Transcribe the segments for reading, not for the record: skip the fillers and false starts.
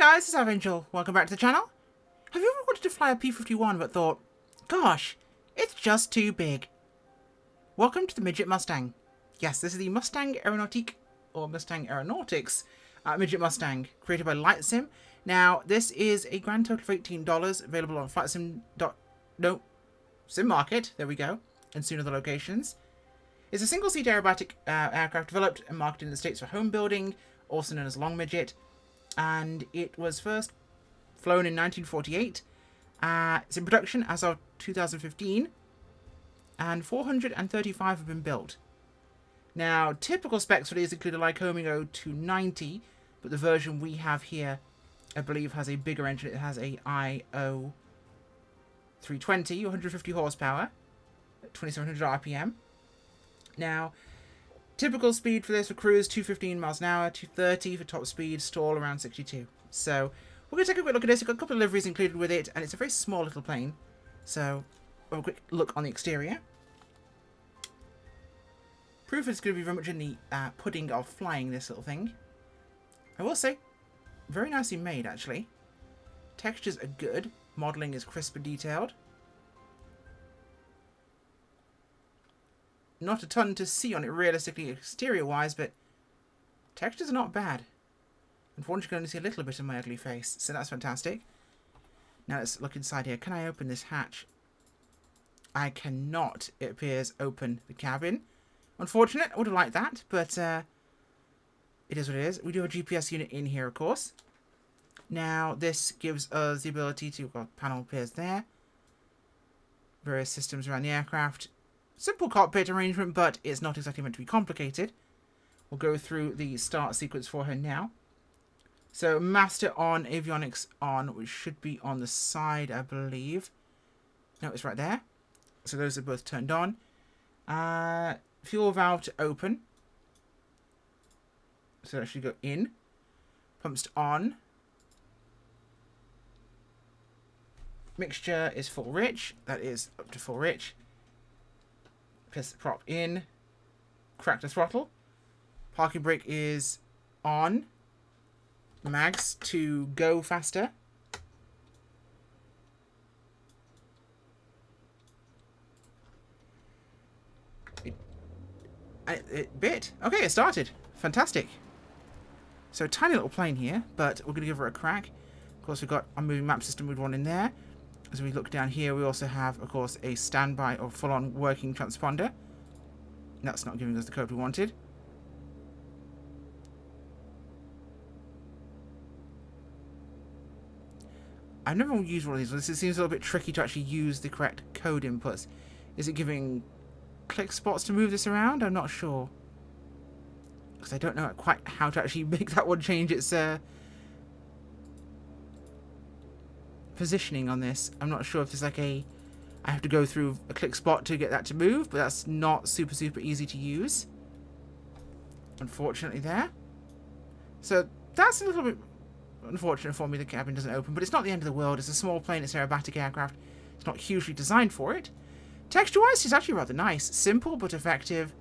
guys, it's Angel. Welcome back to the channel. Have you ever wanted to fly a P-51 but thought, gosh, it's just too big? Welcome to the Midget Mustang. Yes, this is the Mustang Aeronautique, or Mustang Aeronautics Midget Mustang, created by Lightsim. Now, this is a grand total of $18, available on Sim Market, there we go, and soon other locations. It's a single-seat aerobatic aircraft developed and marketed in the States for home building, also known as Long Midget, and it was first flown in 1948. It's in production as of 2015, and 435 have been built. Now, typical specs for these include a Lycoming 0290, but the version we have here, I believe, has a bigger engine. It has a IO 320, 150 horsepower, at 2700 RPM. Now, typical speed for this for cruise, 215 miles an hour, 230 for top speed, stall around 62. So, we're going to take a quick look at this. We've got a couple of liveries included with it, and it's a very small little plane. So, we'll have a quick look on the exterior. Proof is going to be very much in the pudding of flying this little thing. I will say, very nicely made, actually. Textures are good. Modelling is crisp and detailed. Not a ton to see on it realistically exterior-wise, but textures are not bad. Unfortunately, you can only see a little bit of my ugly face, so that's fantastic. Now let's look inside here. Can I open this hatch? I cannot, it appears, open the cabin. Unfortunate, I would have liked that, but it is what it is. We do have a GPS unit in here, of course. Now, this gives us the ability to, well, panel appears there. Various systems around the aircraft. Simple cockpit arrangement, but it's not exactly meant to be complicated. We'll go through the start sequence for her now. So, master on, avionics on, which should be on the side, I believe. No, it's right there. So those are both turned on. Fuel valve to open. So that should go in. Pumps to on. Mixture is full rich. That is up to full rich. Piss prop in. Crack the throttle. Parking brake is on. Mags to go faster. It bit. Okay, it started. Fantastic. So, tiny little plane here, but we're going to give her a crack. Of course, we've got our moving map system with one in there. As we look down here, we also have, of course, a standby or full-on working transponder. That's not giving us the code we wanted. I've never used one of these ones. It seems a little bit tricky to actually use the correct code inputs. Is it giving click spots to move this around? I'm not sure. Because I don't know quite how to actually make that one change its positioning on this. I'm not sure if there's like I have to go through a click spot to get that to move, but that's not super easy to use. Unfortunately there. So that's a little bit unfortunate for me the cabin doesn't open, but it's not the end of the world. It's a small plane, it's an aerobatic aircraft. It's not hugely designed for it. Texture-wise, it's actually rather nice. Simple, but effective.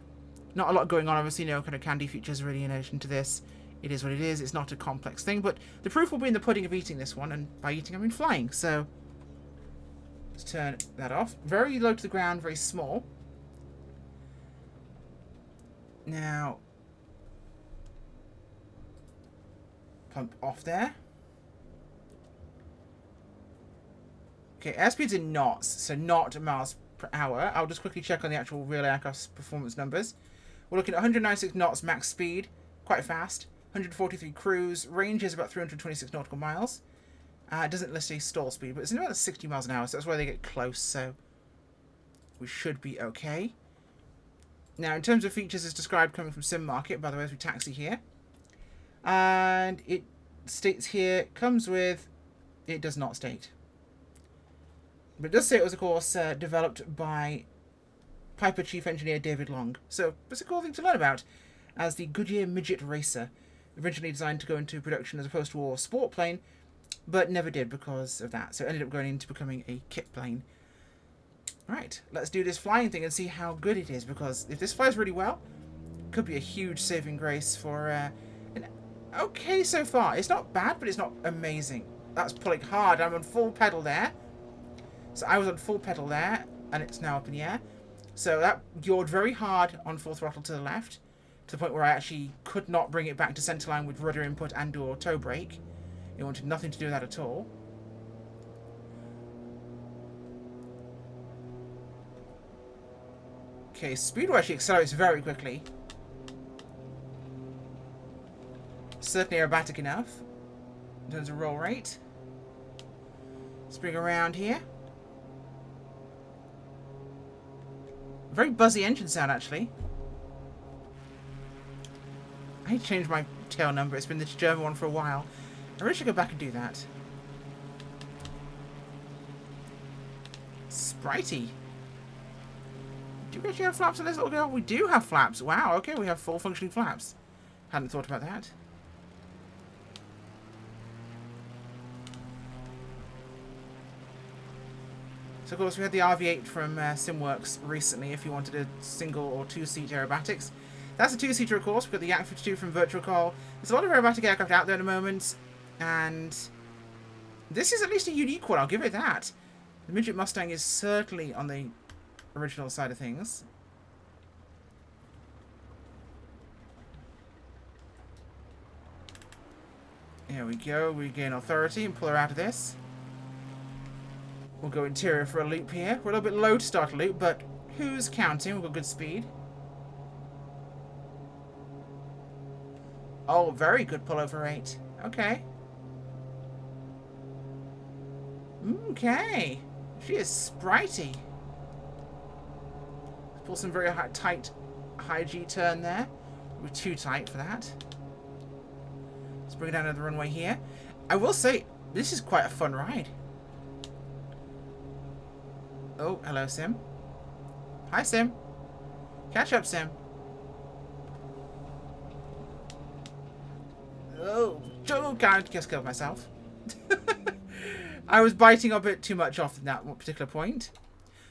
Not a lot going on, obviously, no kind of candy features really in addition to this. It is what it is. It's not a complex thing, but the proof will be in the pudding of eating this one, and by eating, I mean flying, so let's turn that off. Very low to the ground, very small. Now, pump off there. Okay, airspeed's in knots, so not miles per hour. I'll just quickly check on the actual real aircraft's performance numbers. We're looking at 196 knots max speed, quite fast. 143 cruise, range is about 326 nautical miles. It doesn't list a stall speed, but it's about 60 miles an hour, so that's where they get close, so we should be okay. Now, in terms of features as described coming from Sim Market, by the way, as we taxi here, and it states here, comes with, it does not state. But it does say it was, of course, developed by Piper Chief Engineer David Long. So, it's a cool thing to learn about, as the Goodyear Midget Racer, originally designed to go into production as a post-war sport plane, but never did because of that. So it ended up going into becoming a kit plane. Right, let's do this flying thing and see how good it is, because if this flies really well, it could be a huge saving grace for an Okay so far. It's not bad, but it's not amazing. That's pulling hard. I'm on full pedal there. So I was on full pedal there, and it's now up in the air. So that yawed very hard on full throttle to the left, to the point where I actually could not bring it back to centerline with rudder input and or toe brake. It wanted nothing to do with that at all. Okay, Speedway actually accelerates very quickly. Certainly aerobatic enough in terms of roll rate. Let's bring around here. Very buzzy engine sound, actually. I need to change my tail number. It's been this German one for a while. I really should go back and do that. Spritey. Do we actually have flaps on this little girl? We do have flaps. Wow, okay, we have full functioning flaps. Hadn't thought about that. So, of course, we had the RV8 from Simworks recently if you wanted a single or two-seat aerobatics. That's a two-seater, of course. We've got the Yak 52 from Virtual Call. There's a lot of aerobatic aircraft out there at the moment, and this is at least a unique one, I'll give it that. The Midget Mustang is certainly on the original side of things. Here we go. We gain authority and pull her out of this. We'll go interior for a loop here. We're a little bit low to start a loop, but who's counting? We've got good speed. Oh, very good pullover rate. Okay. Okay. She is spritey. Pull some very tight high G turn there. We're too tight for that. Let's bring it down to the runway here. I will say, this is quite a fun ride. Oh, hello, Sim. Hi, Sim. Catch up, Sim. Oh, I just killed myself. I was biting a bit too much off in that particular point.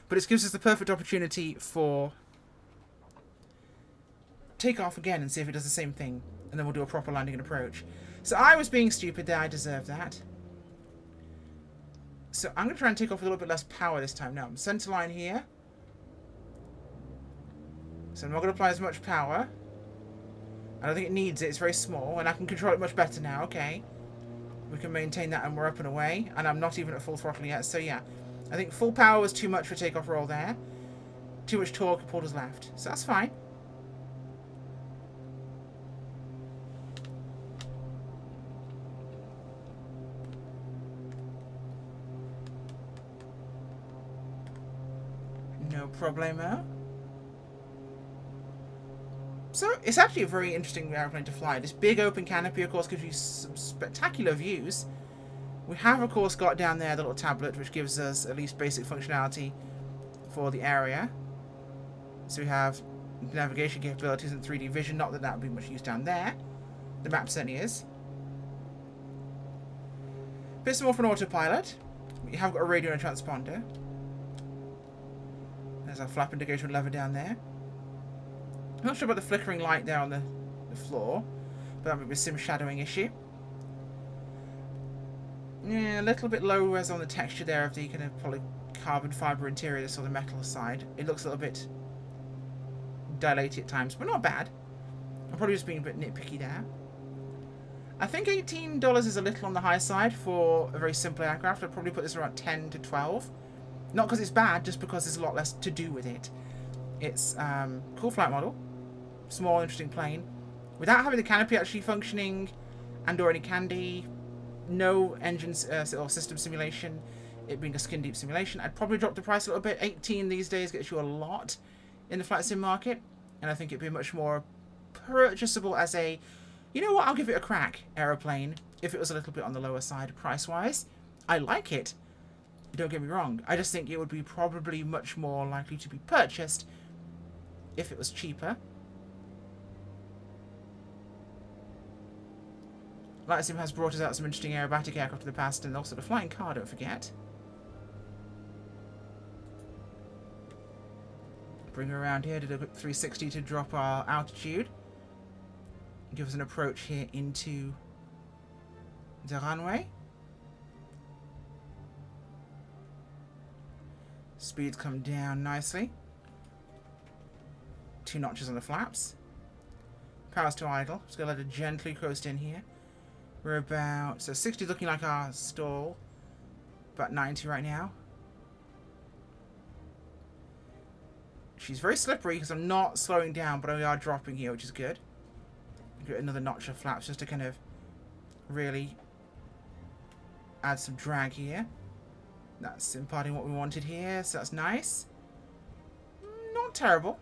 But it gives us the perfect opportunity for take off again and see if it does the same thing. And then we'll do a proper landing and approach. So I was being stupid there. I deserve that. So I'm going to try and take off with a little bit less power this time. Now, I'm centerline here. So I'm not going to apply as much power. I don't think it needs it. It's very small. And I can control it much better now. Okay. We can maintain that and we're up and away. And I'm not even at full throttle yet. So yeah. I think full power was too much for takeoff roll there. Too much torque pulled us left. So that's fine. No problemo. So it's actually a very interesting airplane to fly. This big open canopy, of course, gives you some spectacular views. We have, of course, got down there the little tablet, which gives us at least basic functionality for the area. So we have navigation capabilities and 3D vision. Not that that would be much use down there. The map certainly is. Bit more for an autopilot. We have got a radio and a transponder. There's our flap indication lever down there. I'm not sure about the flickering light there on the floor, but that might be a sim shadowing issue. Yeah, a little bit low res on the texture there of the kind of probably carbon fibre interior, this on the metal side. It looks a little bit dilated at times, but not bad. I'm probably just being a bit nitpicky there. I think $18 is a little on the high side for a very simple aircraft. I'd probably put this around 10 to 12. Not because it's bad, just because there's a lot less to do with it. It's cool flight model, small interesting plane, without having the canopy actually functioning and or any candy, no engines or system simulation, it being a skin deep simulation. I'd probably drop the price a little bit. 18 these days gets you a lot in the flight sim market, and I think it'd be much more purchasable as a, you know what, I'll give it a crack aeroplane if it was a little bit on the lower side price wise. I like it. Don't get me wrong. I just think it would be probably much more likely to be purchased if it was cheaper. Lightsim has brought us out some interesting aerobatic aircraft in the past, and also the flying car, don't forget. Bring her around here, did a quick 360 to drop our altitude. Give us an approach here into the runway. Speeds come down nicely. 2 notches on the flaps. Powers to idle. Just gonna let it gently coast in here. We're about, so 60 looking like our stall. About 90 right now. She's very slippery because I'm not slowing down, but we are dropping here, which is good. Get another notch of flaps just to kind of really add some drag here. That's imparting what we wanted here, so that's nice. Not terrible.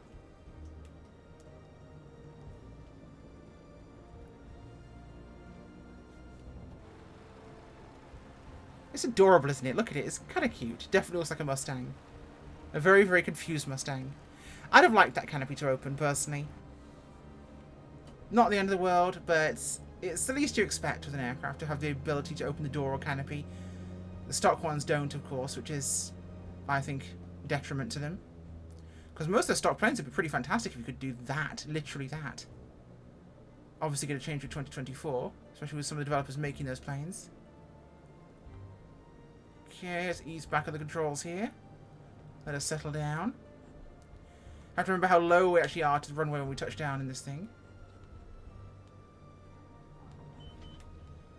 It's adorable, isn't it? Look at it. It's kind of cute. Definitely looks like a Mustang. A very, very confused Mustang. I'd have liked that canopy to open, personally. Not the end of the world, but it's the least you expect with an aircraft to have the ability to open the door or canopy. The stock ones don't, of course, which is, I think, detriment to them. Because most of the stock planes would be pretty fantastic if you could do that. Literally that. Obviously going to change with 2024, especially with some of the developers making those planes. Okay, let's ease back at the controls here. Let us settle down. I have to remember how low we actually are to the runway when we touch down in this thing.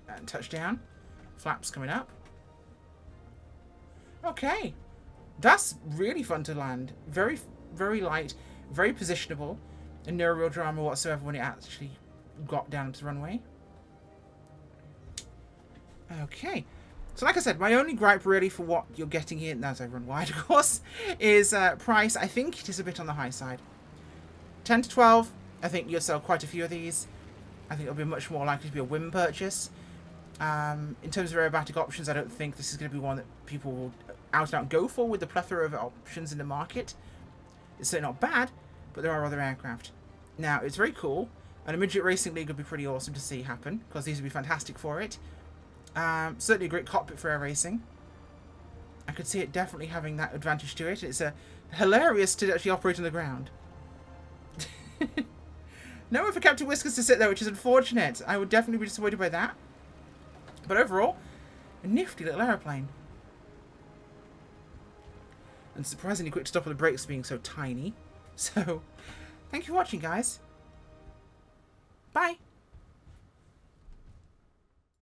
And touchdown. Flaps coming up. Okay. That's really fun to land. Very, very light. Very positionable. And no real drama whatsoever when it actually got down to the runway. Okay. So like I said, my only gripe really for what you're getting here, and as I run wide of course, is price. I think it is a bit on the high side. 10 to 12, I think you'll sell quite a few of these. I think it'll be much more likely to be a whim purchase. In terms of aerobatic options, I don't think this is going to be one that people will out and out go for with the plethora of options in the market. It's certainly not bad, but there are other aircraft. Now, it's very cool, and a Midget Racing League would be pretty awesome to see happen, because these would be fantastic for it. Certainly a great cockpit for air racing. I could see it definitely having that advantage to it. It's hilarious to actually operate on the ground. Nowhere for Captain Whiskers to sit there, which is unfortunate. I would definitely be disappointed by that. But overall, a nifty little aeroplane. And surprisingly quick to stop with the brakes being so tiny. So, thank you for watching, guys. Bye.